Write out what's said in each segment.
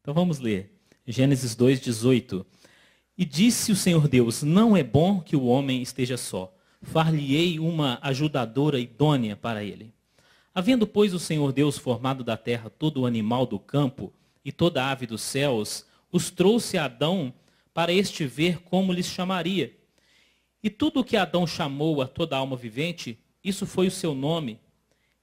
Então vamos ler. Gênesis 2:18. E disse o Senhor Deus: não é bom que o homem esteja só. Far-lhe-ei uma ajudadora idônea para ele. Havendo, pois, o Senhor Deus formado da terra todo o animal do campo e toda a ave dos céus, os trouxe a Adão para este ver como lhes chamaria. E tudo o que Adão chamou a toda alma vivente, isso foi o seu nome.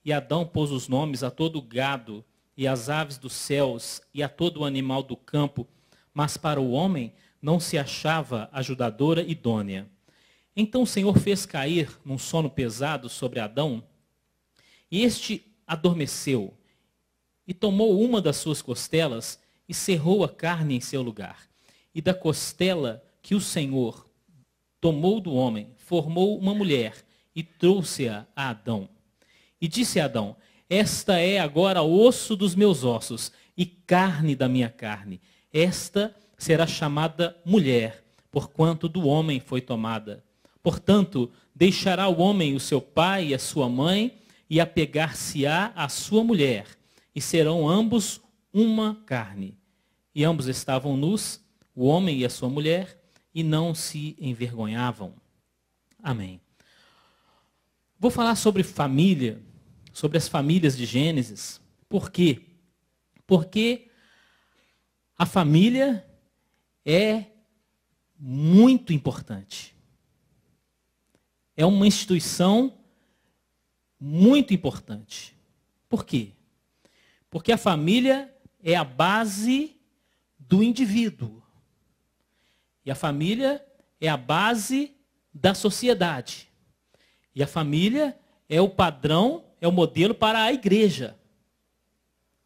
E Adão pôs os nomes a todo o gado, e às aves dos céus, e a todo o animal do campo, mas para o homem não se achava ajudadora idônea. Então o Senhor fez cair num sono pesado sobre Adão, e este adormeceu, e tomou uma das suas costelas, e cerrou a carne em seu lugar. E da costela que o Senhor tomou do homem, formou uma mulher, e trouxe-a a Adão. E disse a Adão: esta é agora osso dos meus ossos e carne da minha carne. Esta será chamada mulher, porquanto do homem foi tomada. Portanto, deixará o homem o seu pai e a sua mãe, e apegar-se-á à sua mulher, e serão ambos uma carne. E ambos estavam nus, o homem e a sua mulher, e não se envergonhavam. Amém. Vou falar sobre família, sobre as famílias de Gênesis. Por quê? Porque a família é muito importante. É uma instituição muito importante. Por quê? Porque a família é a base do indivíduo. E a família é a base da sociedade. E a família é o padrão, é o modelo para a igreja.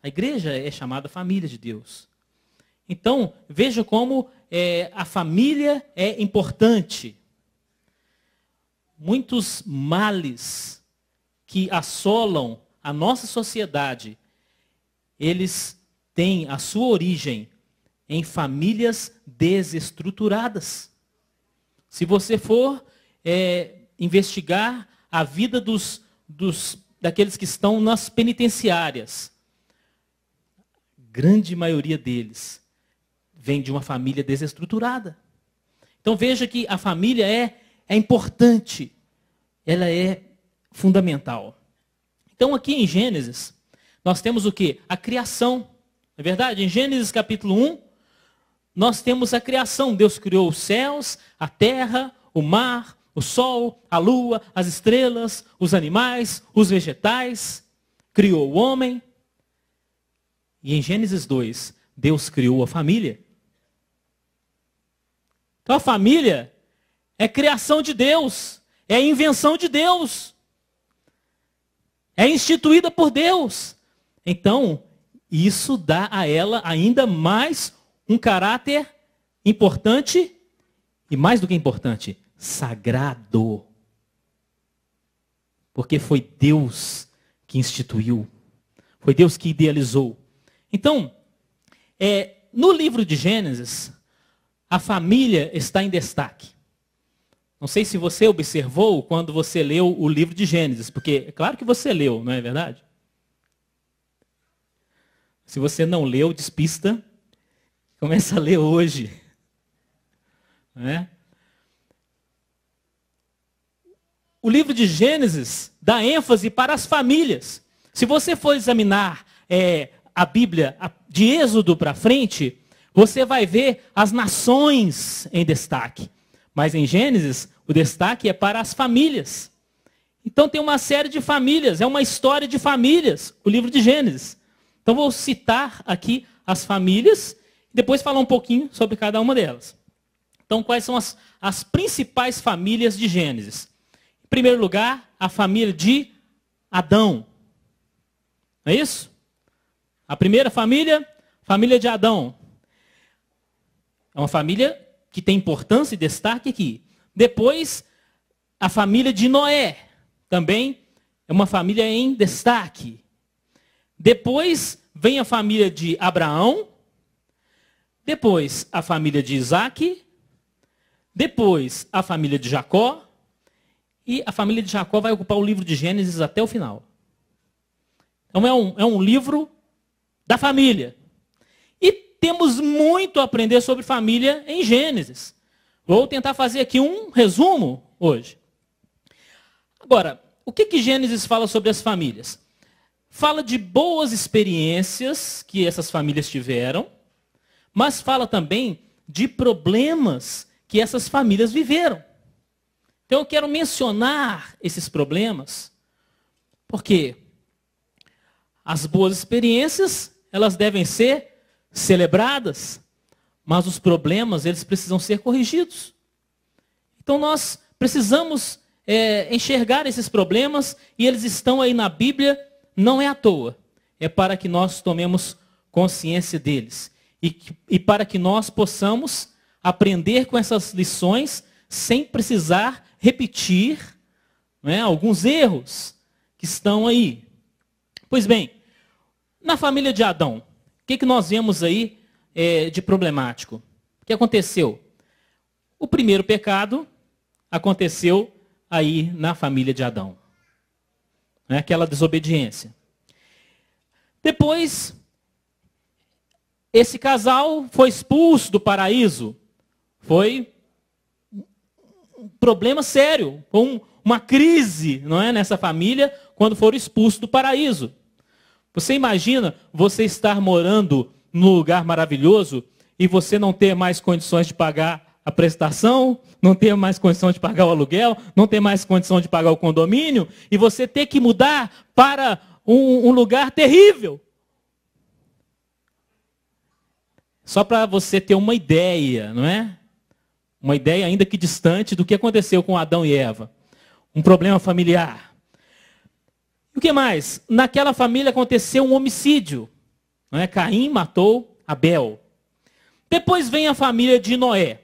A igreja é chamada família de Deus. Então, veja como a família é importante. Muitos males que assolam a nossa sociedade, eles têm a sua origem em famílias desestruturadas. Se você for investigar a vida daqueles que estão nas penitenciárias, grande maioria deles vem de uma família desestruturada. Então veja que a família é importante, ela é fundamental. Então aqui em Gênesis, nós temos o quê? A criação. Não é verdade? Em Gênesis capítulo 1, nós temos a criação. Deus criou os céus, a terra, o mar, o sol, a lua, as estrelas, os animais, os vegetais. Criou o homem. E em Gênesis 2, Deus criou a família. Então a família é criação de Deus, é invenção de Deus, é instituída por Deus. Então, isso dá a ela ainda mais um caráter importante, e mais do que importante, sagrado. Porque foi Deus que instituiu, foi Deus que idealizou. Então, no livro de Gênesis, a família está em destaque. Não sei se você observou quando você leu o livro de Gênesis, porque é claro que você leu, não é verdade? Se você não leu, despista, começa a ler hoje. Não é? O livro de Gênesis dá ênfase para as famílias. Se você for examinar a Bíblia de Êxodo para frente, você vai ver as nações em destaque. Mas em Gênesis, o destaque é para as famílias. Então tem uma série de famílias, é uma história de famílias, o livro de Gênesis. Então vou citar aqui as famílias, e depois falar um pouquinho sobre cada uma delas. Então quais são as principais famílias de Gênesis? Em primeiro lugar, a família de Adão. Não é isso? A primeira família, família de Adão. É uma família que tem importância e destaque aqui. Depois, a família de Noé. Também é uma família em destaque. Depois, vem a família de Abraão. Depois, a família de Isaac. Depois, a família de Jacó. E a família de Jacó vai ocupar o livro de Gênesis até o final. Então é um livro da família. E temos muito a aprender sobre família em Gênesis. Vou tentar fazer aqui um resumo hoje. Agora, o que Gênesis fala sobre as famílias? Fala de boas experiências que essas famílias tiveram, mas fala também de problemas que essas famílias viveram. Então eu quero mencionar esses problemas, porque as boas experiências, elas devem ser celebradas, mas os problemas, eles precisam ser corrigidos. Então nós precisamos enxergar esses problemas, e eles estão aí na Bíblia, não é à toa. É para que nós tomemos consciência deles. E para que nós possamos aprender com essas lições, sem precisar repetir, né, alguns erros que estão aí. Pois bem, na família de Adão, o que nós vemos aí de problemático? O que aconteceu? O primeiro pecado aconteceu aí na família de Adão. Né, aquela desobediência. Depois, esse casal foi expulso do paraíso. Foi um problema sério, uma crise, não é, nessa família, quando foram expulsos do paraíso. Você imagina você estar morando num lugar maravilhoso e você não ter mais condições de pagar a prestação, não ter mais condição de pagar o aluguel, não ter mais condição de pagar o condomínio, e você ter que mudar para um lugar terrível. Só para você ter uma ideia, não é? Uma ideia ainda que distante do que aconteceu com Adão e Eva. Um problema familiar. E o que mais? Naquela família aconteceu um homicídio. Não é? Caim matou Abel. Depois vem a família de Noé.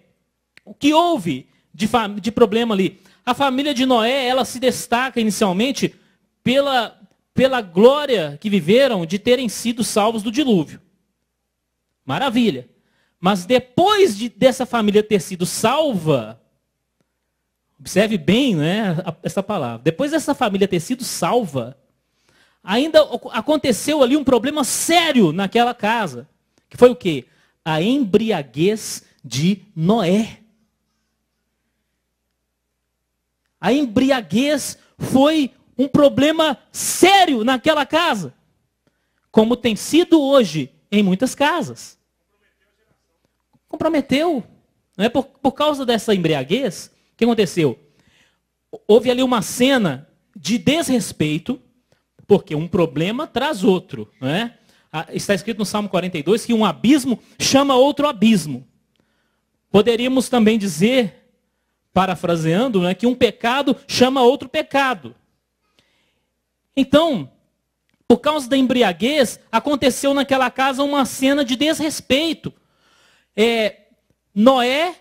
O que houve de problema ali? A família de Noé, ela se destaca inicialmente pela glória que viveram de terem sido salvos do dilúvio. Maravilha. Mas depois dessa família ter sido salva, observe bem, né, essa palavra. Depois dessa família ter sido salva, ainda aconteceu ali um problema sério naquela casa. Que foi o quê? A embriaguez de Noé. A embriaguez foi um problema sério naquela casa. Como tem sido hoje em muitas casas. Comprometeu. Não é? Por causa dessa embriaguez, o que aconteceu? Houve ali uma cena de desrespeito, porque um problema traz outro. Não é? Está escrito no Salmo 42 que um abismo chama outro abismo. Poderíamos também dizer, parafraseando, né, que um pecado chama outro pecado. Então, por causa da embriaguez, aconteceu naquela casa uma cena de desrespeito. Noé,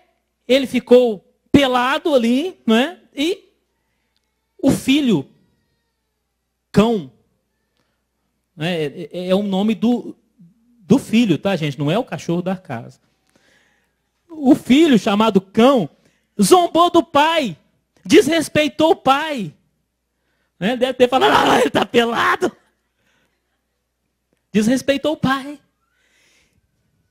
ele ficou pelado ali, né? E o filho, Cão, né? É o nome do filho, tá, gente? Não é o cachorro da casa. O filho, chamado Cão, zombou do pai, desrespeitou o pai. Né? Deve ter falado, ele está pelado. Desrespeitou o pai.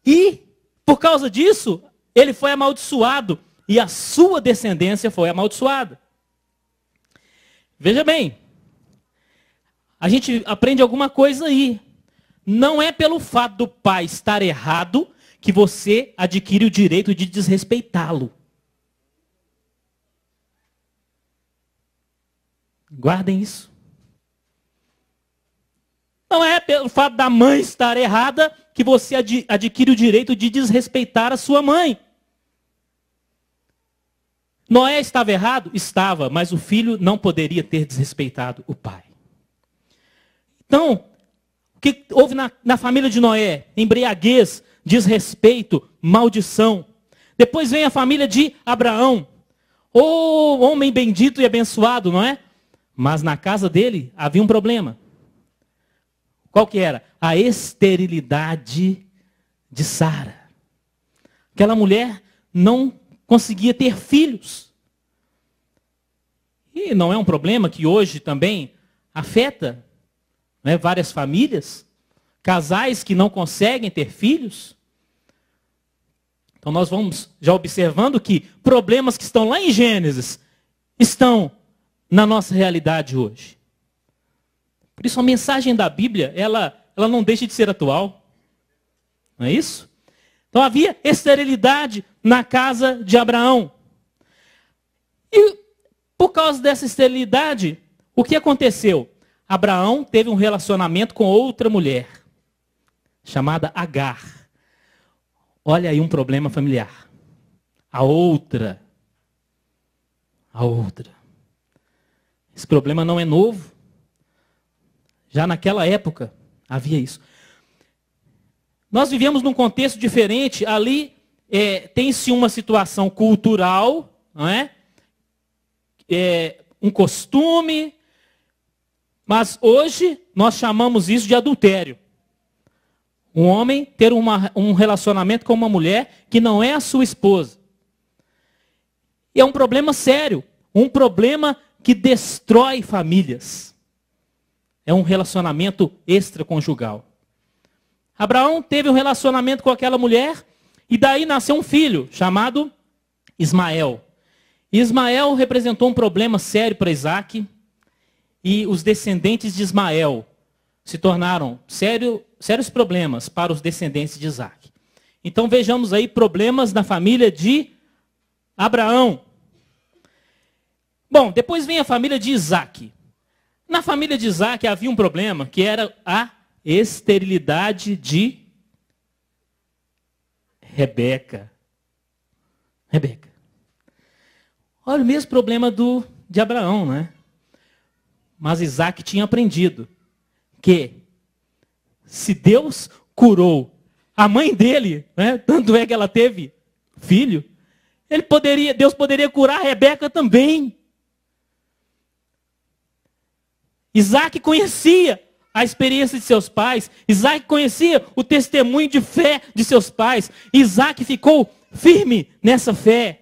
E, por causa disso, ele foi amaldiçoado. E a sua descendência foi amaldiçoada. Veja bem. A gente aprende alguma coisa aí. Não é pelo fato do pai estar errado que você adquire o direito de desrespeitá-lo. Guardem isso. Não é pelo fato da mãe estar errada que você adquire o direito de desrespeitar a sua mãe. Noé estava errado? Estava, mas o filho não poderia ter desrespeitado o pai. Então, o que houve na família de Noé? Embriaguez, desrespeito, maldição. Depois vem a família de Abraão. Oh, homem bendito e abençoado, não é? Mas na casa dele havia um problema. Qual que era? A esterilidade de Sara. Aquela mulher não conseguia ter filhos. E não é um problema que hoje também afeta né, várias famílias, casais que não conseguem ter filhos. Então nós vamos já observando que problemas que estão lá em Gênesis estão na nossa realidade hoje. Por isso a mensagem da Bíblia, ela não deixa de ser atual. Não é isso? Então havia esterilidade na casa de Abraão. E por causa dessa esterilidade, o que aconteceu? Abraão teve um relacionamento com outra mulher, chamada Agar. Olha aí um problema familiar. A outra. Esse problema não é novo. Já naquela época havia isso. Nós vivemos num contexto diferente. Ali tem-se uma situação cultural, não é? Um costume. Mas hoje nós chamamos isso de adultério. Um homem ter um relacionamento com uma mulher que não é a sua esposa. E é um problema sério. Um problema que destrói famílias. É um relacionamento extraconjugal. Abraão teve um relacionamento com aquela mulher e daí nasceu um filho chamado Ismael. Ismael representou um problema sério para Isaac e os descendentes de Ismael se tornaram sérios problemas para os descendentes de Isaac. Então vejamos aí problemas na família de Abraão. Bom, depois vem a família de Isaac. Na família de Isaac havia um problema que era a esterilidade de Rebeca. Olha o mesmo problema de Abraão, né? Mas Isaac tinha aprendido que se Deus curou a mãe dele, né, tanto é que ela teve filho, Deus poderia curar a Rebeca também. Isaac conhecia a experiência de seus pais. Isaac conhecia o testemunho de fé de seus pais. Isaac ficou firme nessa fé.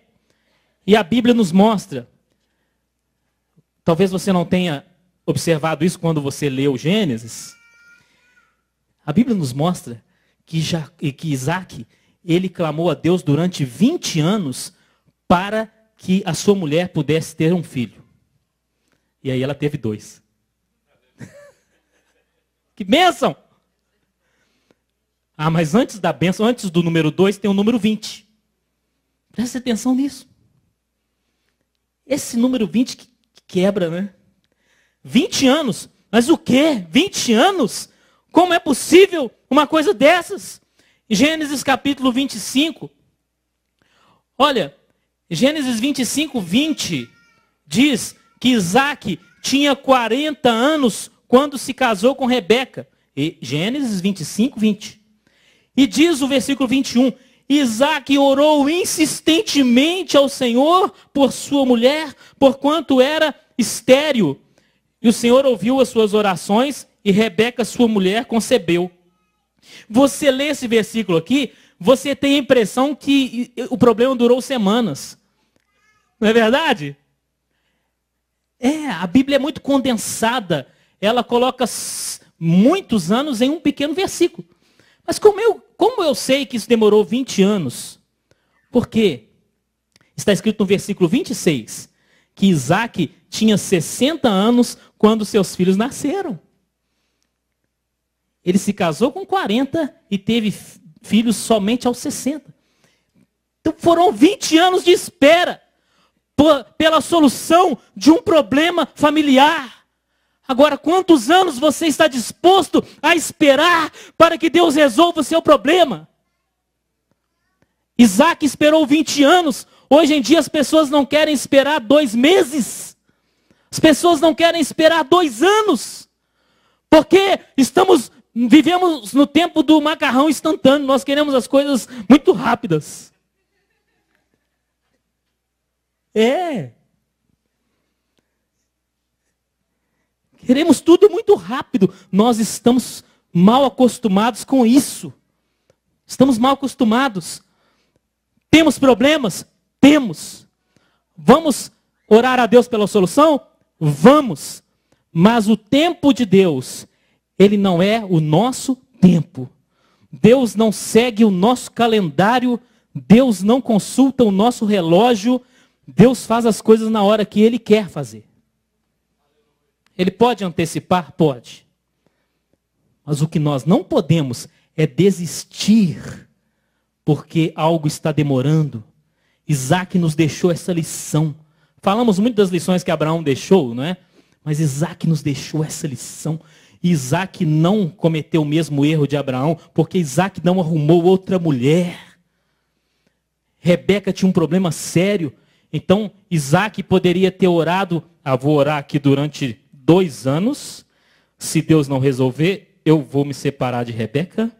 E a Bíblia nos mostra. Talvez você não tenha observado isso quando você leu Gênesis. A Bíblia nos mostra que Isaac, ele clamou a Deus durante 20 anos para que a sua mulher pudesse ter um filho. E aí ela teve 2. Que bênção! Ah, mas antes da bênção, antes do número 2, tem o número 20. Presta atenção nisso. Esse número 20 que quebra, né? 20 anos. Mas o quê? 20 anos? Como é possível uma coisa dessas? Gênesis capítulo 25. Olha, Gênesis 25, 20 diz que Isaac tinha 40 anos quando se casou com Rebeca. E Gênesis 25, 20. E diz o versículo 21, Isaac orou insistentemente ao Senhor por sua mulher, porquanto era estéril. E o Senhor ouviu as suas orações e Rebeca, sua mulher, concebeu. Você lê esse versículo aqui, você tem a impressão que o problema durou semanas. Não é verdade? A Bíblia é muito condensada. Ela coloca muitos anos em um pequeno versículo. Mas como eu sei que isso demorou 20 anos? Porque está escrito no versículo 26 que Isaac tinha 60 anos quando seus filhos nasceram. Ele se casou com 40 e teve filhos somente aos 60. Então foram 20 anos de espera pela solução de um problema familiar. Agora, quantos anos você está disposto a esperar para que Deus resolva o seu problema? Isaac esperou 20 anos. Hoje em dia as pessoas não querem esperar 2 meses. As pessoas não querem esperar 2 anos. Porque vivemos no tempo do macarrão instantâneo. Nós queremos as coisas muito rápidas. Queremos tudo muito rápido. Nós estamos mal acostumados com isso. Estamos mal acostumados. Temos problemas? Temos. Vamos orar a Deus pela solução? Vamos. Mas o tempo de Deus ele não é o nosso tempo. Deus não segue o nosso calendário, Deus não consulta o nosso relógio, Deus faz as coisas na hora que Ele quer fazer. Ele pode antecipar? Pode. Mas o que nós não podemos é desistir, porque algo está demorando. Isaac nos deixou essa lição. Falamos muito das lições que Abraão deixou, não é? Mas Isaac nos deixou essa lição. Isaac não cometeu o mesmo erro de Abraão, porque Isaac não arrumou outra mulher. Rebeca tinha um problema sério. Então, Isaac poderia ter orado, vou orar aqui durante 2 anos. Se Deus não resolver, eu vou me separar de Rebeca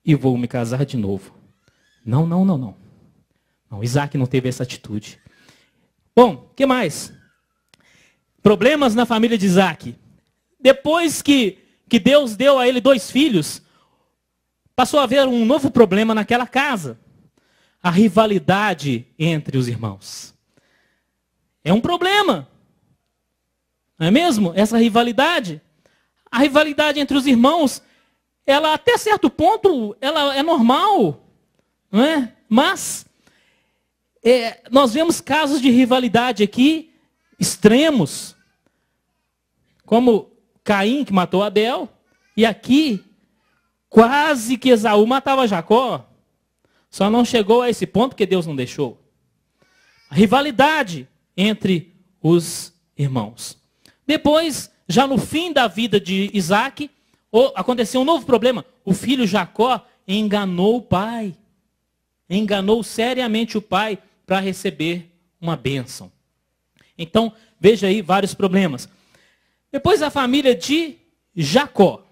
e vou me casar de novo. Não. Não, Isaac não teve essa atitude. Bom, o que mais? Problemas na família de Isaac. Depois que Deus deu a ele 2 filhos, passou a haver um novo problema naquela casa. A rivalidade entre os irmãos. É um problema. Não é mesmo? Essa rivalidade. A rivalidade entre os irmãos, ela até certo ponto, ela é normal. Não é? Mas, nós vemos casos de rivalidade aqui, extremos. Como Caim, que matou Abel. E aqui, quase que Esaú matava Jacó. Só não chegou a esse ponto porque Deus não deixou. A rivalidade entre os irmãos. Depois, já no fim da vida de Isaac, aconteceu um novo problema. O filho Jacó enganou o pai. Enganou seriamente o pai para receber uma bênção. Então, veja aí vários problemas. Depois a família de Jacó.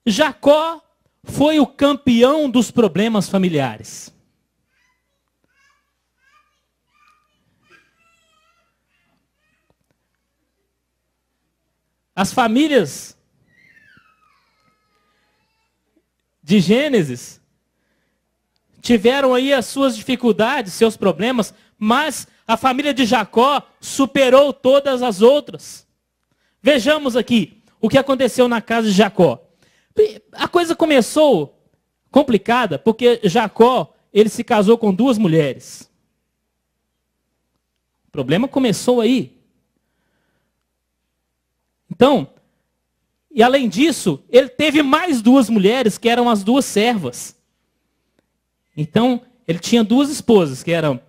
Jacó foi o campeão dos problemas familiares. As famílias de Gênesis tiveram aí as suas dificuldades, seus problemas, mas a família de Jacó superou todas as outras. Vejamos aqui o que aconteceu na casa de Jacó. A coisa começou complicada porque Jacó, ele se casou com 2 mulheres. O problema começou aí. Então, e além disso, ele teve mais 2 mulheres, que eram as 2 servas. Então, ele tinha 2 esposas, que eram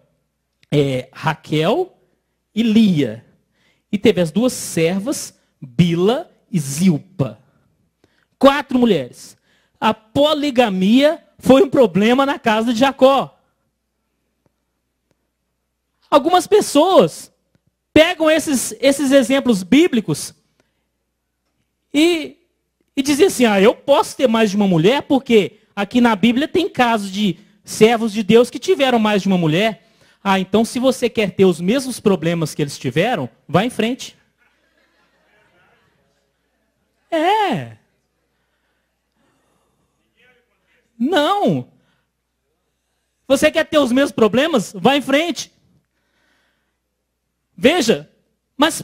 Raquel e Lia. E teve as 2 servas, Bila e Zilpa. 4 mulheres. A poligamia foi um problema na casa de Jacó. Algumas pessoas pegam esses exemplos bíblicos e dizem assim, eu posso ter mais de uma mulher, porque aqui na Bíblia tem casos de servos de Deus que tiveram mais de uma mulher. Então se você quer ter os mesmos problemas que eles tiveram, vá em frente. Não. Você quer ter os mesmos problemas? Vá em frente. Veja, mas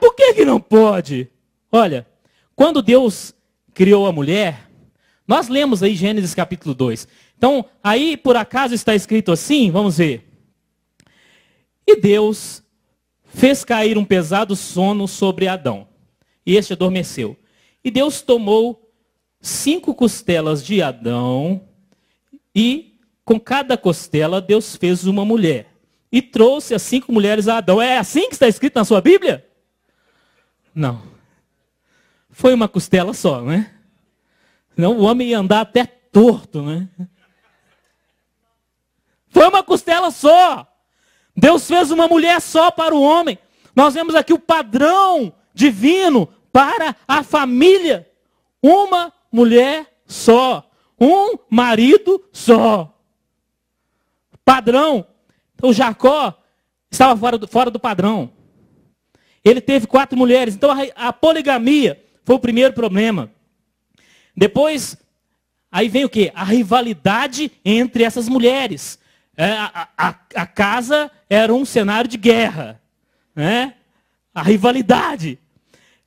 por que não pode? Olha, quando Deus criou a mulher, nós lemos aí Gênesis capítulo 2. Então, aí por acaso está escrito assim, vamos ver. E Deus fez cair um pesado sono sobre Adão, e este adormeceu. E Deus tomou 5 costelas de Adão, e com cada costela Deus fez uma mulher. E trouxe as 5 mulheres a Adão. É assim que está escrito na sua Bíblia? Não. Foi uma costela só, né? Senão o homem ia andar até torto, né? Foi uma costela só. Deus fez uma mulher só para o homem. Nós vemos aqui o padrão divino para a família. Uma mulher só. Um marido só. Padrão. Então Jacó estava fora do padrão. Ele teve 4 mulheres. Então a poligamia foi o primeiro problema. Depois, aí vem o quê? A rivalidade entre essas mulheres. A casa era um cenário de guerra. Né? A rivalidade.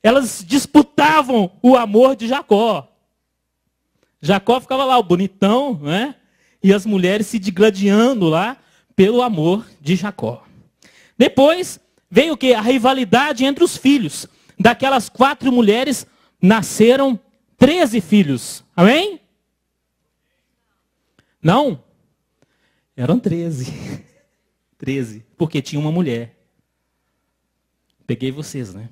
elas disputavam o amor de Jacó. Jacó ficava lá, o bonitão, né? E as mulheres se digladiando lá pelo amor de Jacó. Depois veio o quê? A rivalidade entre os filhos. Daquelas 4 mulheres nasceram 13 filhos. Amém? Não? Eram 13. 13, porque tinha uma mulher. Peguei vocês, né?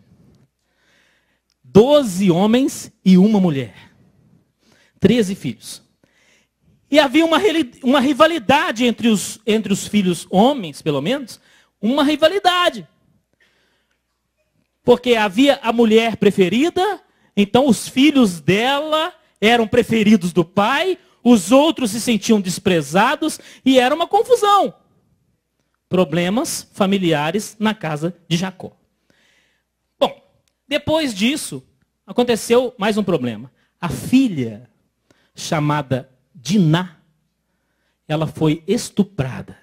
12 homens e uma mulher. 13 filhos. E havia uma rivalidade entre os filhos homens, pelo menos, uma rivalidade. Porque havia a mulher preferida, então os filhos dela eram preferidos do pai, os outros se sentiam desprezados e era uma confusão. Problemas familiares na casa de Jacó. Bom, depois disso, aconteceu mais um problema. A filha, chamada Diná, ela foi estuprada.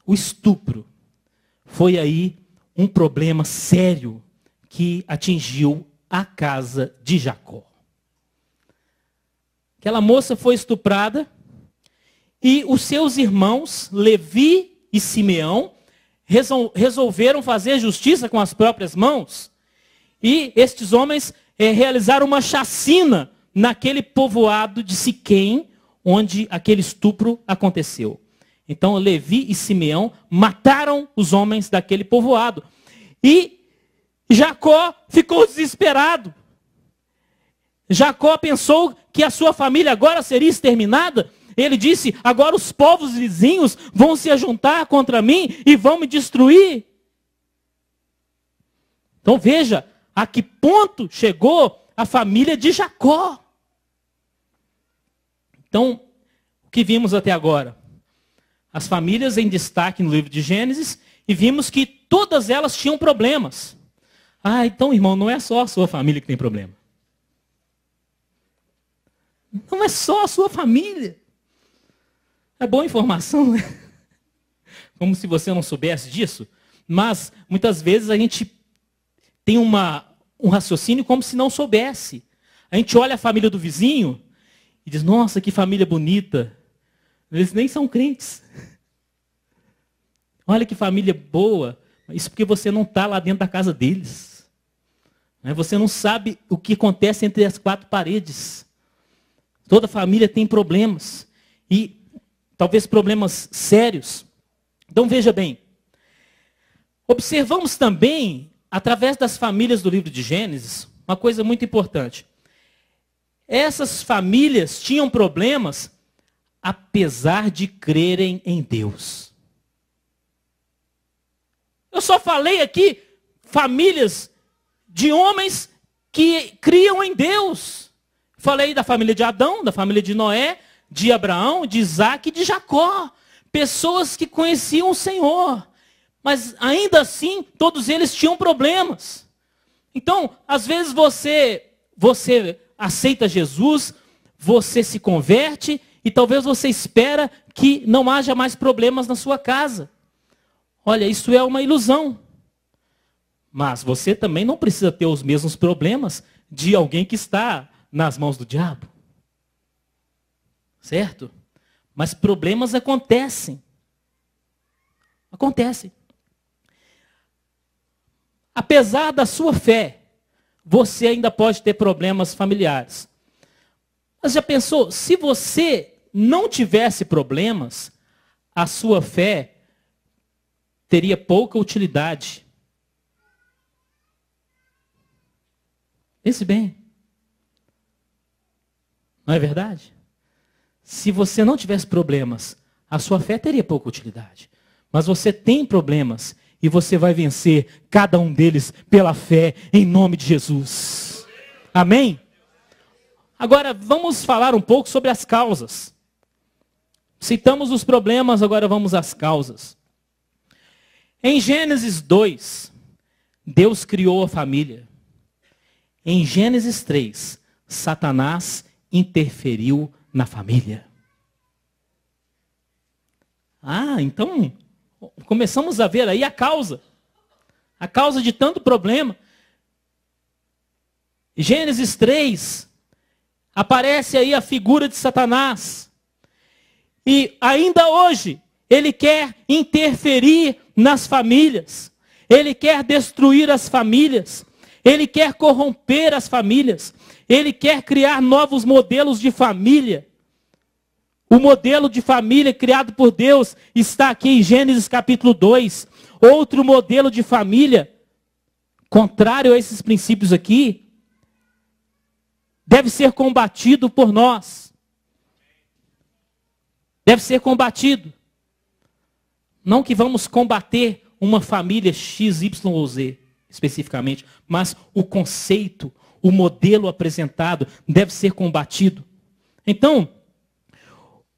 O estupro foi aí um problema sério que atingiu a casa de Jacó. Aquela moça foi estuprada e os seus irmãos, Levi e Simeão, resolveram fazer justiça com as próprias mãos. E estes homens realizaram uma chacina naquele povoado de Siquém, onde aquele estupro aconteceu. Então Levi e Simeão mataram os homens daquele povoado. E Jacó ficou desesperado. Jacó pensou que a sua família agora seria exterminada. Ele disse, agora os povos vizinhos vão se ajuntar contra mim e vão me destruir. Então veja a que ponto chegou a família de Jacó. Então, o que vimos até agora? As famílias em destaque no livro de Gênesis, e vimos que todas elas tinham problemas. Ah, então, irmão, não é só a sua família que tem problema. Não é só a sua família. É boa informação, né? Como se você não soubesse disso. Mas, muitas vezes, a gente tem um raciocínio como se não soubesse. A gente olha a família do vizinho e diz, nossa, que família bonita. Eles nem são crentes. Olha que família boa. Isso porque você não está lá dentro da casa deles. Você não sabe o que acontece entre as 4 paredes. Toda família tem problemas. E talvez problemas sérios. Então veja bem. Observamos também, através das famílias do livro de Gênesis, uma coisa muito importante. Essas famílias tinham problemas apesar de crerem em Deus. Eu só falei aqui famílias de homens que criam em Deus. Falei da família de Adão, da família de Noé, de Abraão, de Isaac e de Jacó. Pessoas que conheciam o Senhor. Mas ainda assim, todos eles tinham problemas. Então, às vezes você aceita Jesus, você se converte e talvez você espera que não haja mais problemas na sua casa. Olha, isso é uma ilusão. Mas você também não precisa ter os mesmos problemas de alguém que está nas mãos do diabo. Certo? Mas problemas acontecem. Acontecem. Apesar da sua fé, você ainda pode ter problemas familiares. Mas já pensou, se você não tivesse problemas, a sua fé teria pouca utilidade. Pense bem. Não é verdade? Se você não tivesse problemas, a sua fé teria pouca utilidade. Mas você tem problemas e você vai vencer cada um deles pela fé em nome de Jesus. Amém? Agora vamos falar um pouco sobre as causas. Citamos os problemas, agora vamos às causas. Em Gênesis 2, Deus criou a família. Em Gênesis 3, Satanás interferiu na família. Ah, então começamos a ver aí a causa. A causa de tanto problema. Gênesis 3, aparece aí a figura de Satanás. E ainda hoje, ele quer interferir nas famílias. Ele quer destruir as famílias. Ele quer corromper as famílias. Ele quer criar novos modelos de família. O modelo de família criado por Deus está aqui em Gênesis capítulo 2. Outro modelo de família, contrário a esses princípios aqui, deve ser combatido por nós. Deve ser combatido. Não que vamos combater uma família X, Y ou Z, especificamente, mas o conceito, o modelo apresentado deve ser combatido. Então,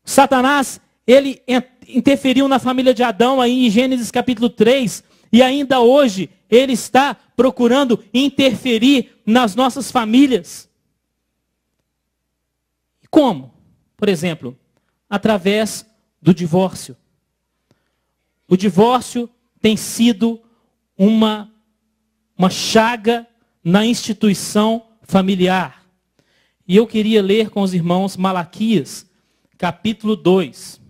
Satanás, ele interferiu na família de Adão aí em Gênesis capítulo 3, e ainda hoje ele está procurando interferir nas nossas famílias. Como? Por exemplo, através do divórcio. O divórcio tem sido uma chaga na instituição familiar. E eu queria ler com os irmãos Malaquias, capítulo 2.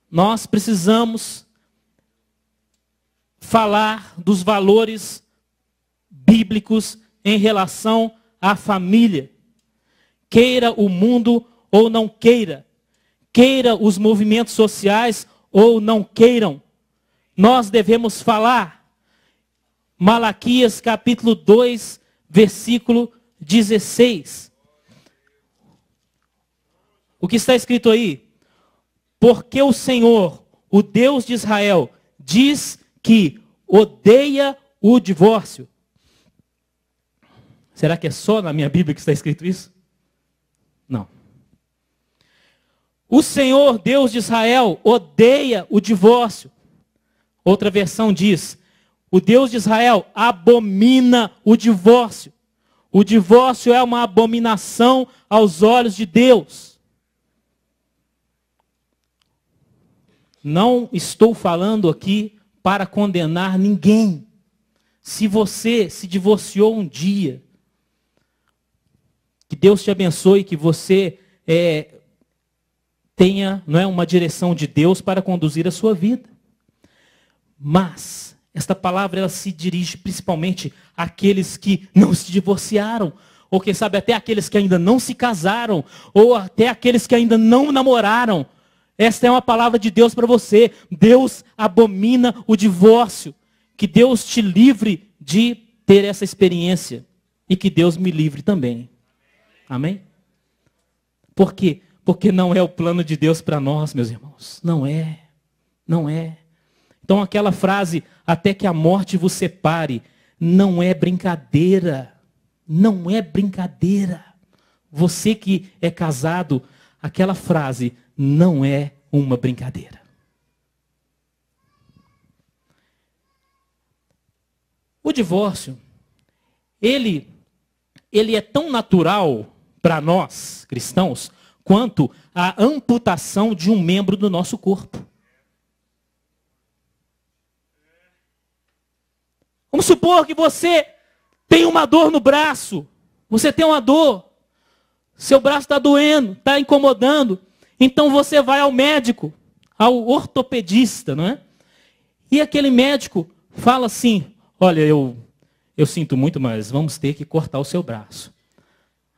Nós precisamos falar dos valores bíblicos em relação à família. Queira o mundo ou não queira. Queira os movimentos sociais ou não queiram. Nós devemos falar. Malaquias capítulo 2, versículo 16. O que está escrito aí? Porque o Senhor, o Deus de Israel, diz que odeia o divórcio. Será que é só na minha Bíblia que está escrito isso? Não. O Senhor, Deus de Israel, odeia o divórcio. Outra versão diz, o Deus de Israel abomina o divórcio. O divórcio é uma abominação aos olhos de Deus. Não estou falando aqui para condenar ninguém. Se você se divorciou um dia, que Deus te abençoe, que você tenha uma direção de Deus para conduzir a sua vida. Mas esta palavra ela se dirige principalmente àqueles que não se divorciaram, ou quem sabe até aqueles que ainda não se casaram, ou até aqueles que ainda não namoraram. Esta é uma palavra de Deus para você. Deus abomina o divórcio. Que Deus te livre de ter essa experiência. E que Deus me livre também. Amém? Por quê? Porque não é o plano de Deus para nós, meus irmãos. Não é. Não é. Então aquela frase, até que a morte vos separe, não é brincadeira. Não é brincadeira. Você que é casado, aquela frase não é uma brincadeira. O divórcio, ele é tão natural para nós, cristãos, quanto a amputação de um membro do nosso corpo. Vamos supor que você tem uma dor no braço. Você tem uma dor. Seu braço está doendo, está incomodando. Então você vai ao médico, ao ortopedista, não é? E aquele médico fala assim, olha, eu sinto muito, mas vamos ter que cortar o seu braço.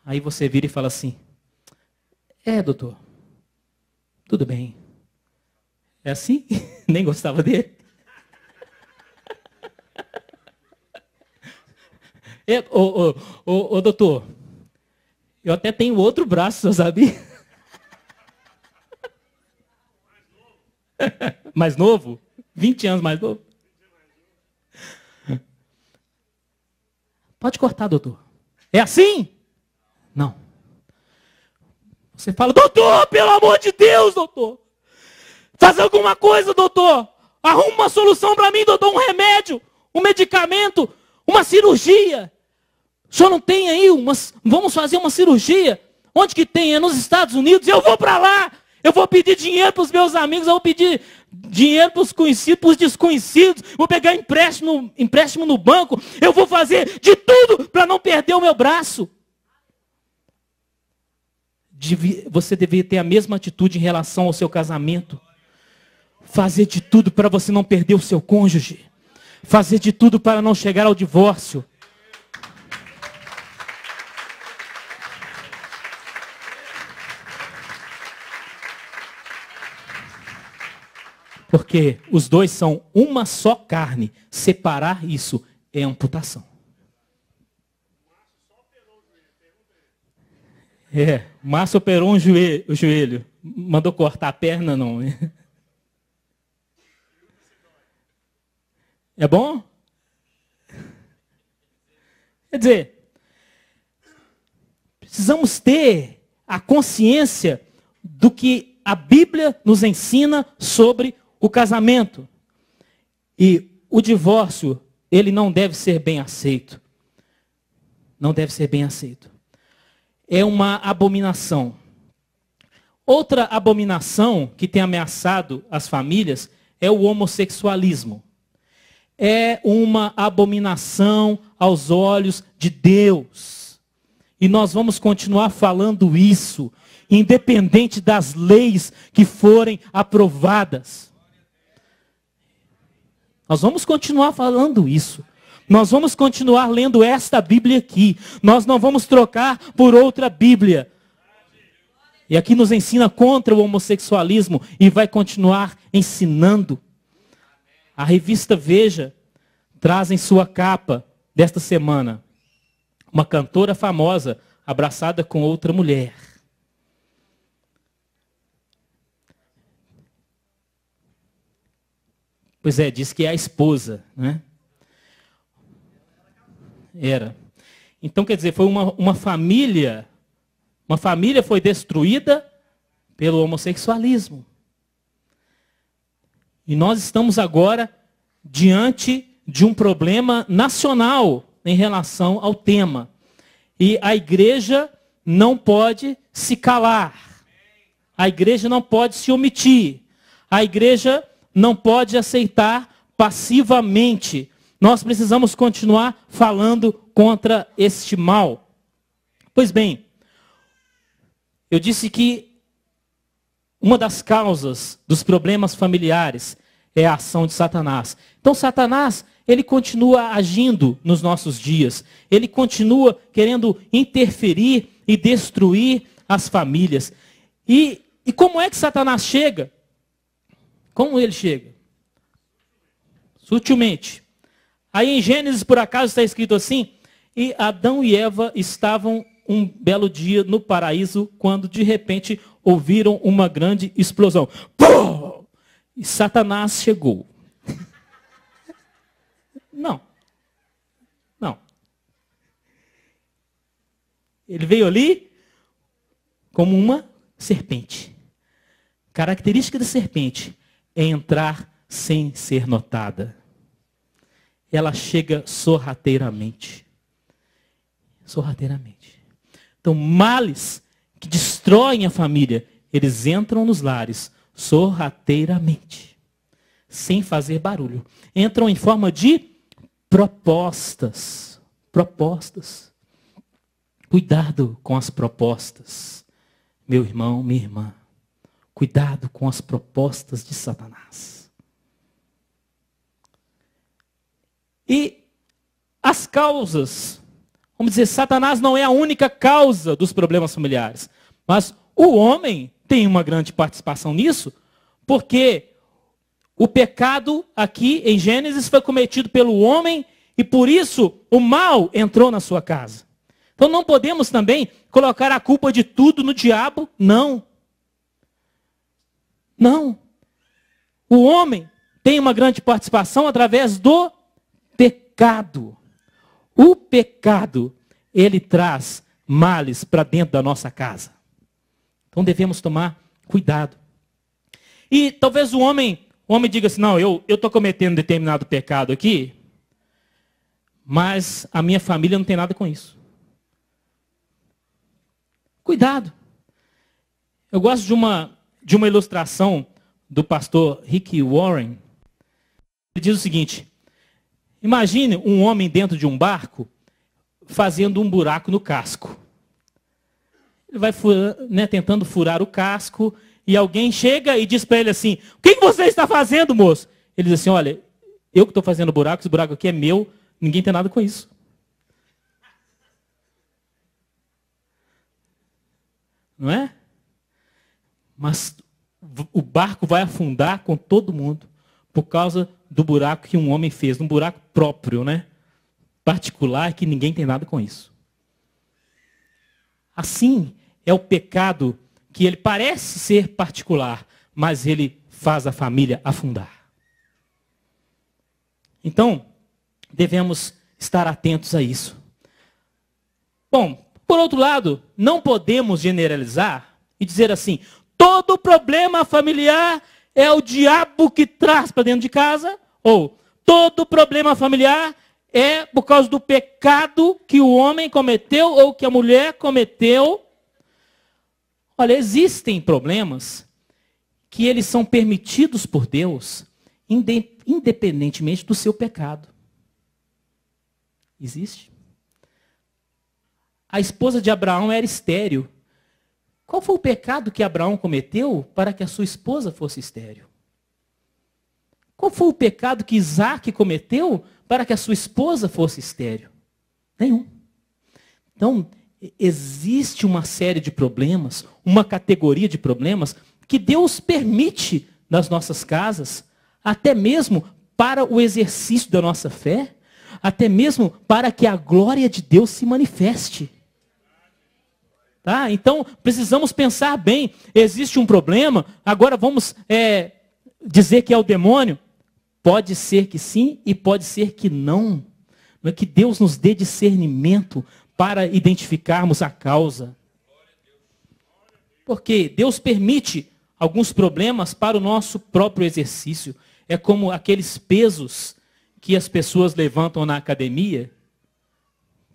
Aí você vira e fala assim, doutor, tudo bem. É assim? Nem gostava dele? Doutor, eu até tenho outro braço, você sabia? Mais novo? 20 anos mais novo? Pode cortar, doutor. É assim? Não. Você fala, doutor, pelo amor de Deus, doutor. Faz alguma coisa, doutor. Arruma uma solução para mim, doutor. Um remédio, um medicamento, uma cirurgia. O senhor não tem aí vamos fazer uma cirurgia? Onde que tem? É nos Estados Unidos? Eu vou para lá. Eu vou pedir dinheiro para os meus amigos. Eu vou pedir dinheiro para os conhecidos, para os desconhecidos, vou pegar empréstimo no banco, eu vou fazer de tudo para não perder o meu braço. Você deveria ter a mesma atitude em relação ao seu casamento. Fazer de tudo para você não perder o seu cônjuge. Fazer de tudo para não chegar ao divórcio. Porque os dois são uma só carne. Separar isso é amputação. Márcio operou o joelho. Mandou cortar a perna, não. É bom? Quer dizer, precisamos ter a consciência do que a Bíblia nos ensina sobre o casamento. E o divórcio, ele não deve ser bem aceito. Não deve ser bem aceito. É uma abominação. Outra abominação que tem ameaçado as famílias é o homossexualismo. É uma abominação aos olhos de Deus. E nós vamos continuar falando isso, independente das leis que forem aprovadas. Nós vamos continuar falando isso. Nós vamos continuar lendo esta Bíblia aqui. Nós não vamos trocar por outra Bíblia. E aqui nos ensina contra o homossexualismo e vai continuar ensinando. A revista Veja traz em sua capa desta semana uma cantora famosa abraçada com outra mulher. Pois é, diz que é a esposa, né? Era. Então, quer dizer, foi uma família foi destruída pelo homossexualismo. E nós estamos agora diante de um problema nacional em relação ao tema. E a igreja não pode se calar. A igreja não pode se omitir. A igreja não pode aceitar passivamente. Nós precisamos continuar falando contra este mal. Pois bem, eu disse que uma das causas dos problemas familiares é a ação de Satanás. Então Satanás, ele continua agindo nos nossos dias. Ele continua querendo interferir e destruir as famílias. E como é que Satanás chega? Como ele chega? Sutilmente. Aí em Gênesis, por acaso, está escrito assim: e Adão e Eva estavam um belo dia no paraíso, quando de repente ouviram uma grande explosão. Pum! E Satanás chegou. Não. Ele veio ali como uma serpente. Característica da serpente é entrar sem ser notada. Ela chega sorrateiramente. Sorrateiramente. Então, males que destroem a família, eles entram nos lares sorrateiramente, sem fazer barulho. Entram em forma de propostas. Propostas. Cuidado com as propostas, meu irmão, minha irmã. Cuidado com as propostas de Satanás. E as causas, vamos dizer, Satanás não é a única causa dos problemas familiares, mas o homem tem uma grande participação nisso, porque o pecado aqui em Gênesis foi cometido pelo homem e por isso o mal entrou na sua casa. Então não podemos também colocar a culpa de tudo no diabo, não. Não. O homem tem uma grande participação através do pecado. O pecado, ele traz males para dentro da nossa casa. Então devemos tomar cuidado. E talvez o homem diga assim: não, eu estou cometendo determinado pecado aqui, mas a minha família não tem nada com isso. Cuidado. Eu gosto de uma ilustração do pastor Rick Warren. Ele diz o seguinte: imagine um homem dentro de um barco fazendo um buraco no casco. Ele vai tentando furar o casco e alguém chega e diz para ele assim: o que você está fazendo, moço? Ele diz assim: olha, eu que estou fazendo o buraco, esse buraco aqui é meu, ninguém tem nada com isso. Não é? Mas o barco vai afundar com todo mundo por causa do buraco que um homem fez, um buraco próprio, né? Particular, que ninguém tem nada com isso. Assim é o pecado, que ele parece ser particular, mas ele faz a família afundar. Então, devemos estar atentos a isso. Bom, por outro lado, não podemos generalizar e dizer assim: todo problema familiar é o diabo que traz para dentro de casa, ou todo problema familiar é por causa do pecado que o homem cometeu ou que a mulher cometeu. Olha, existem problemas que eles são permitidos por Deus, independentemente do seu pecado. Existe. A esposa de Abraão era estéril. Qual foi o pecado que Abraão cometeu para que a sua esposa fosse estéril? Qual foi o pecado que Isaac cometeu para que a sua esposa fosse estéril? Nenhum. Então, existe uma série de problemas, uma categoria de problemas que Deus permite nas nossas casas, até mesmo para o exercício da nossa fé, até mesmo para que a glória de Deus se manifeste. Tá? Então, precisamos pensar bem. Existe um problema, agora vamos dizer que é o demônio? Pode ser que sim e pode ser que não. Não é que Deus nos dê discernimento para identificarmos a causa. Porque Deus permite alguns problemas para o nosso próprio exercício. É como aqueles pesos que as pessoas levantam na academia.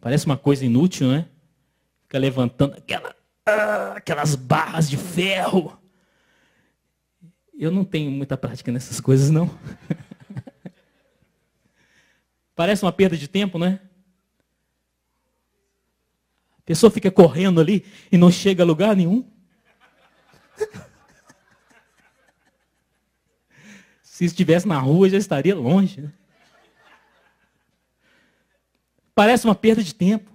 Parece uma coisa inútil, né? Fica levantando aquelas barras de ferro. Eu não tenho muita prática nessas coisas, não. Parece uma perda de tempo, né? A pessoa fica correndo ali e não chega a lugar nenhum. Se estivesse na rua, já estaria longe. Né? Parece uma perda de tempo.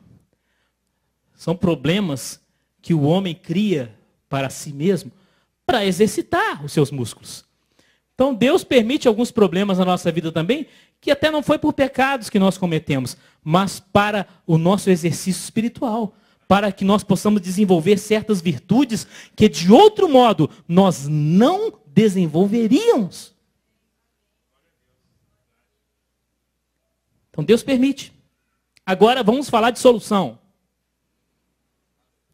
São problemas que o homem cria para si mesmo para exercitar os seus músculos. Então Deus permite alguns problemas na nossa vida também, que até não foi por pecados que nós cometemos, mas para o nosso exercício espiritual, para que nós possamos desenvolver certas virtudes que de outro modo nós não desenvolveríamos. Então Deus permite. Agora vamos falar de solução.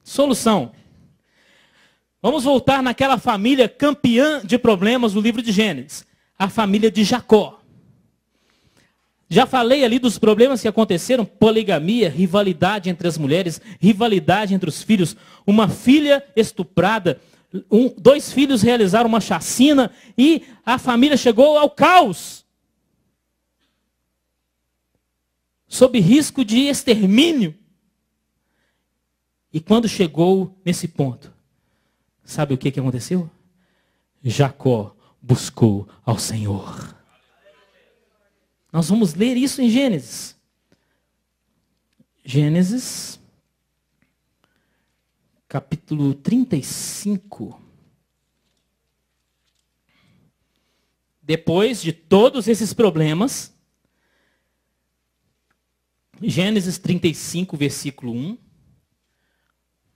Solução. Vamos voltar naquela família campeã de problemas do livro de Gênesis. A família de Jacó. Já falei ali dos problemas que aconteceram. Poligamia, rivalidade entre as mulheres, rivalidade entre os filhos. Uma filha estuprada. 2 filhos realizaram uma chacina e a família chegou ao caos. Sob risco de extermínio. E quando chegou nesse ponto, sabe o que aconteceu? Jacó buscou ao Senhor. Nós vamos ler isso em Gênesis. Gênesis, capítulo 35. Depois de todos esses problemas, Gênesis 35, versículo 1,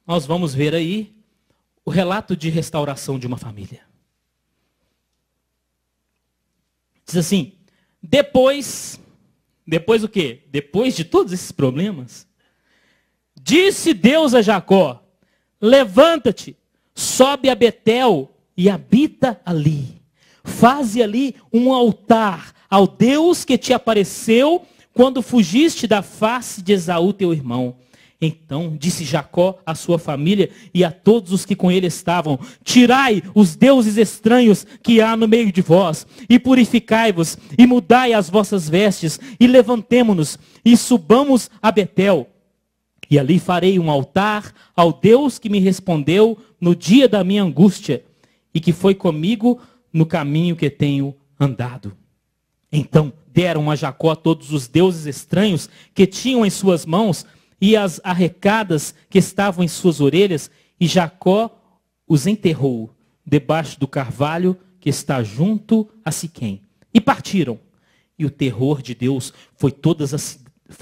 nós vamos ver aí o relato de restauração de uma família. Diz assim: depois o quê? Depois de todos esses problemas, disse Deus a Jacó: levanta-te, sobe a Betel e habita ali. Faze ali um altar ao Deus que te apareceu quando fugiste da face de Esaú teu irmão. Então disse Jacó à sua família e a todos os que com ele estavam: tirai os deuses estranhos que há no meio de vós, e purificai-vos, e mudai as vossas vestes, e levantemo-nos, e subamos a Betel. E ali farei um altar ao Deus que me respondeu no dia da minha angústia, e que foi comigo no caminho que tenho andado. Então deram a Jacó todos os deuses estranhos que tinham em suas mãos, e as arrecadas que estavam em suas orelhas, e Jacó os enterrou debaixo do carvalho que está junto a Siquém. E partiram. E o terror de Deus foi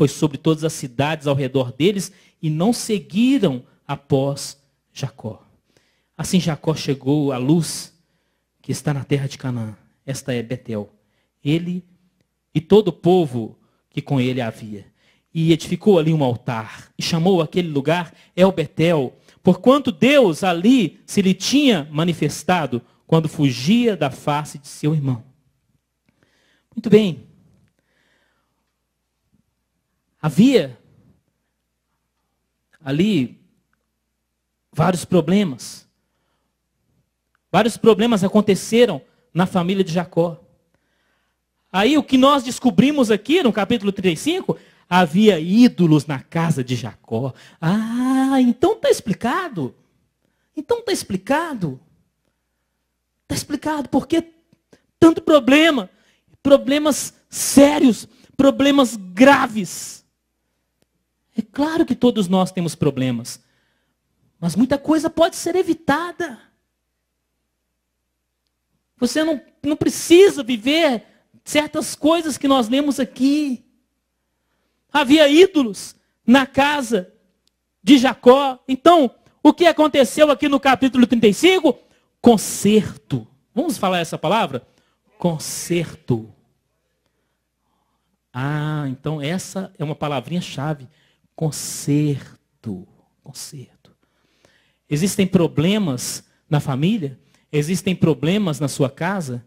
sobre todas as cidades ao redor deles, e não seguiram após Jacó. Assim Jacó chegou à luz que está na terra de Canaã. Esta é Betel. Ele e todo o povo que com ele havia. E edificou ali um altar, e chamou aquele lugar El Betel, porquanto Deus ali se lhe tinha manifestado quando fugia da face de seu irmão. Muito bem. Havia ali vários problemas. Vários problemas aconteceram na família de Jacó. Aí o que nós descobrimos aqui no capítulo 35... havia ídolos na casa de Jacó. Ah, então está explicado. Então está explicado. Está explicado por que tanto problema. Problemas sérios, problemas graves. É claro que todos nós temos problemas. Mas muita coisa pode ser evitada. Você não precisa viver certas coisas que nós lemos aqui. Havia ídolos na casa de Jacó. Então, o que aconteceu aqui no capítulo 35? Conserto. Vamos falar essa palavra? Conserto. Ah, então essa é uma palavrinha-chave. Conserto. Conserto. Existem problemas na família? Existem problemas na sua casa?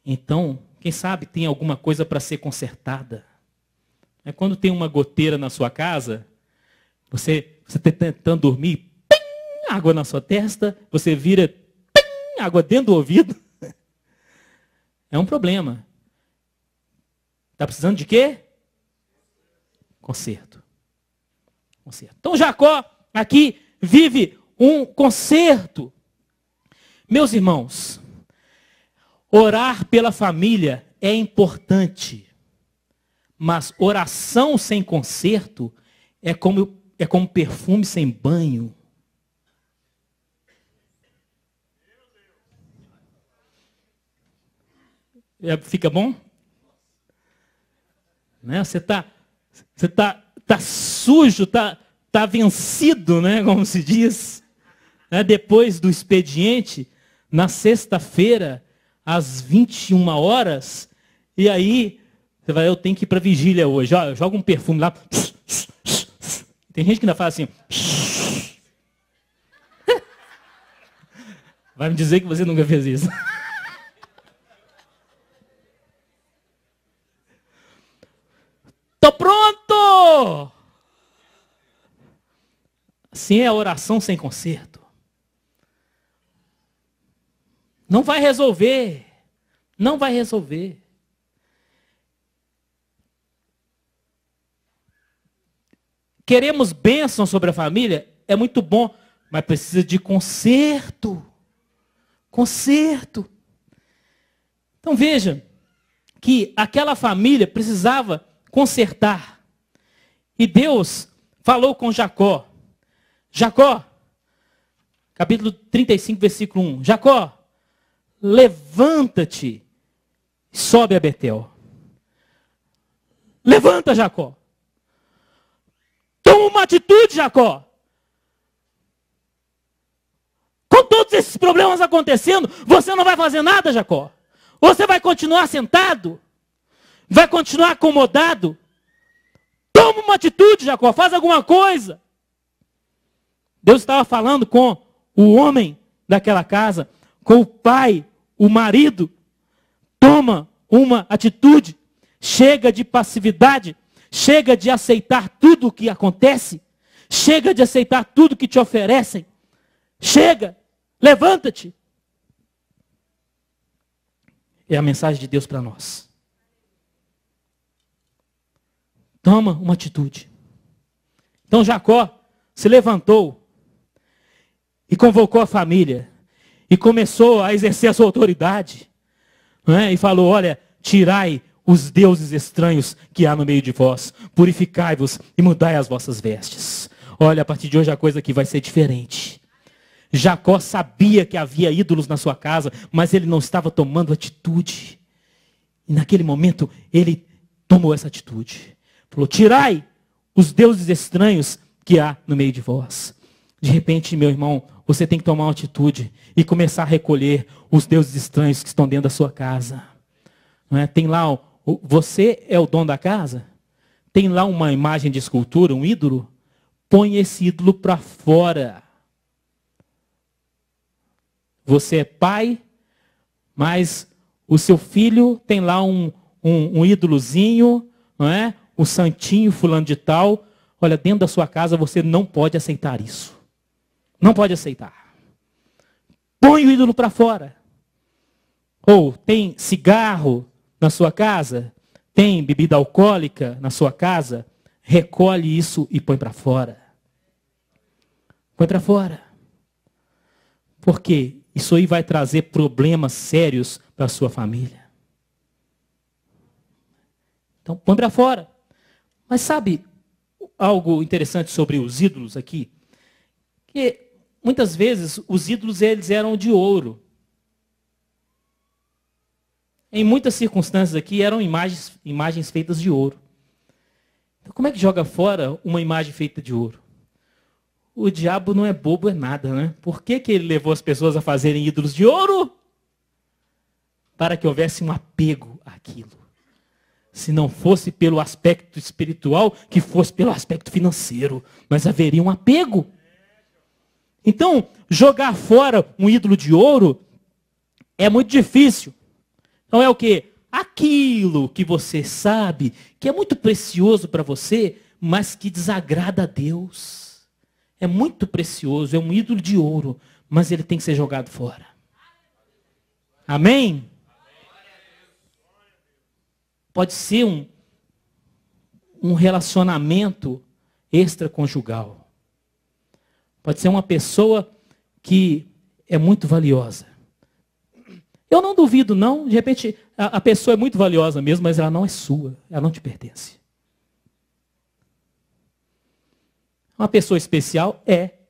Então, quem sabe tem alguma coisa para ser consertada. É quando tem uma goteira na sua casa, você está tentando dormir, pim, água na sua testa, você vira, pim, água dentro do ouvido. É um problema. Está precisando de quê? Conserto. Conserto. Então Jacó aqui vive um conserto. Meus irmãos, orar pela família é importante. Mas oração sem conserto é como perfume sem banho. Fica bom? Né? Você tá sujo, tá vencido, né? Como se diz. Né? Depois do expediente, na sexta-feira, às 21 horas, e aí você vai, eu tenho que ir para a vigília hoje. Ó, joga um perfume lá. Tem gente que ainda fala assim. Vai me dizer que você nunca fez isso. Tô pronto! Assim é a oração sem conserto. Não vai resolver. Não vai resolver. Queremos bênção sobre a família? É muito bom, mas precisa de conserto. Conserto. Então veja que aquela família precisava consertar. E Deus falou com Jacó. Jacó, capítulo 35, versículo 1. Jacó, levanta-te e sobe a Betel. Levanta, Jacó. Toma uma atitude, Jacó. Com todos esses problemas acontecendo, você não vai fazer nada, Jacó. Você vai continuar sentado? Vai continuar acomodado? Toma uma atitude, Jacó. Faz alguma coisa. Deus estava falando com o homem daquela casa, com o pai, o marido. Toma uma atitude. Chega de passividade. Chega de aceitar tudo o que acontece. Chega de aceitar tudo que te oferecem. Chega, levanta-te. É a mensagem de Deus para nós. Toma uma atitude. Então Jacó se levantou e convocou a família e começou a exercer a sua autoridade, né? E falou: olha, tirai os deuses estranhos que há no meio de vós, purificai-vos e mudai as vossas vestes. Olha, a partir de hoje a coisa aqui vai ser diferente. Jacó sabia que havia ídolos na sua casa, mas ele não estava tomando atitude. E naquele momento ele tomou essa atitude. Falou: tirai os deuses estranhos que há no meio de vós. De repente, meu irmão, você tem que tomar uma atitude e começar a recolher os deuses estranhos que estão dentro da sua casa. Não é? Tem lá, você é o dono da casa? Tem lá uma imagem de escultura, um ídolo? Põe esse ídolo para fora. Você é pai, mas o seu filho tem lá um ídolozinho, não é? O santinho fulano de tal. Olha, dentro da sua casa você não pode aceitar isso. Não pode aceitar. Põe o ídolo para fora. Ou tem cigarro na sua casa? Tem bebida alcoólica na sua casa? Recolhe isso e põe para fora. Põe para fora. Por quê? Isso aí vai trazer problemas sérios para a sua família. Então, põe para fora. Mas sabe algo interessante sobre os ídolos aqui? Que muitas vezes os ídolos eles eram de ouro. Em muitas circunstâncias aqui eram imagens feitas de ouro. Então, como é que joga fora uma imagem feita de ouro? O diabo não é bobo, é nada, né? Por que ele levou as pessoas a fazerem ídolos de ouro? Para que houvesse um apego àquilo. Se não fosse pelo aspecto espiritual, que fosse pelo aspecto financeiro. Mas haveria um apego. Então, jogar fora um ídolo de ouro é muito difícil. Então é o quê? Aquilo que você sabe que é muito precioso para você, mas que desagrada a Deus. É muito precioso, é um ídolo de ouro, mas ele tem que ser jogado fora. Amém? Pode ser um relacionamento extraconjugal. Pode ser uma pessoa que é muito valiosa. Eu não duvido, não. De repente, a pessoa é muito valiosa mesmo, mas ela não é sua. Ela não te pertence. Uma pessoa especial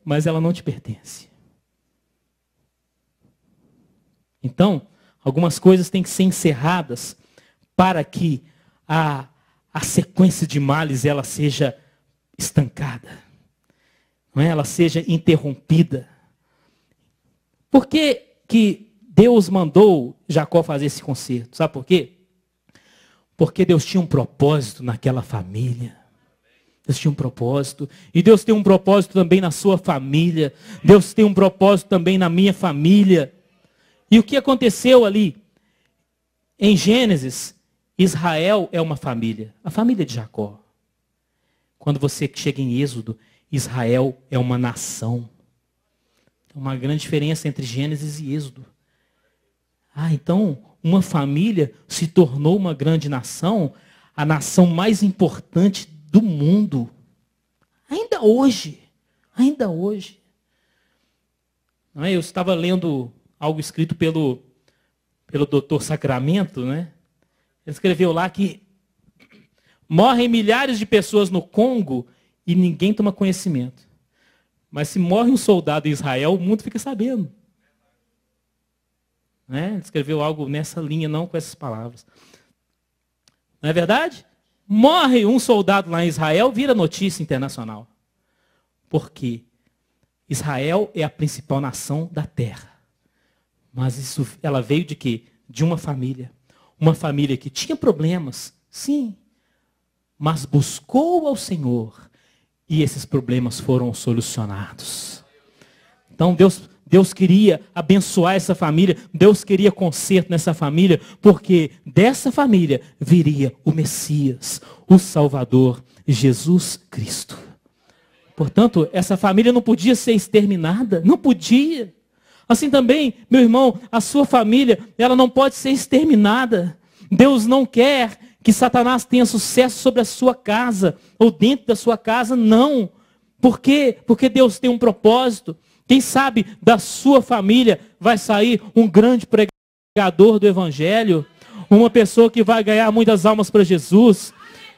mas ela não te pertence. Então, algumas coisas têm que ser encerradas para que a sequência de males ela seja estancada. Não é? Ela seja interrompida. Por que Deus mandou Jacó fazer esse concerto? Sabe por quê? Porque Deus tinha um propósito naquela família. Deus tinha um propósito. E Deus tem um propósito também na sua família. Deus tem um propósito também na minha família. E o que aconteceu ali? Em Gênesis, Israel é uma família. A família de Jacó. Quando você chega em Êxodo, Israel é uma nação. Tem uma grande diferença entre Gênesis e Êxodo. Então, uma família se tornou uma grande nação, a nação mais importante do mundo. Ainda hoje. Eu estava lendo algo escrito pelo Dr. Sacramento, né? Ele escreveu lá que morrem milhares de pessoas no Congo e ninguém toma conhecimento. Mas se morre um soldado em Israel, o mundo fica sabendo. Né? Ele escreveu algo nessa linha, não com essas palavras. Não é verdade? Morre um soldado lá em Israel, vira notícia internacional. Por quê? Israel é a principal nação da terra. Mas ela veio de quê? De uma família. Uma família que tinha problemas, sim. Mas buscou ao Senhor. E esses problemas foram solucionados. Então Deus queria abençoar essa família, Deus queria conserto nessa família, porque dessa família viria o Messias, o Salvador, Jesus Cristo. Portanto, essa família não podia ser exterminada, não podia. Assim também, meu irmão, a sua família, ela não pode ser exterminada. Deus não quer que Satanás tenha sucesso sobre a sua casa, ou dentro da sua casa, não. Por quê? Porque Deus tem um propósito. Quem sabe da sua família vai sair um grande pregador do Evangelho, uma pessoa que vai ganhar muitas almas para Jesus.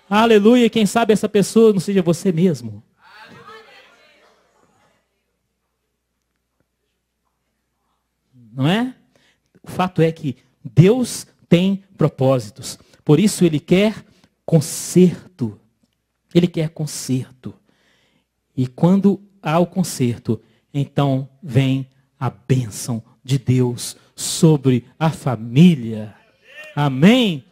Aleluia, quem sabe essa pessoa não seja você mesmo. Não é? O fato é que Deus tem propósitos. Por isso Ele quer conserto. Ele quer conserto. E quando há o conserto, então vem a bênção de Deus sobre a família. Amém?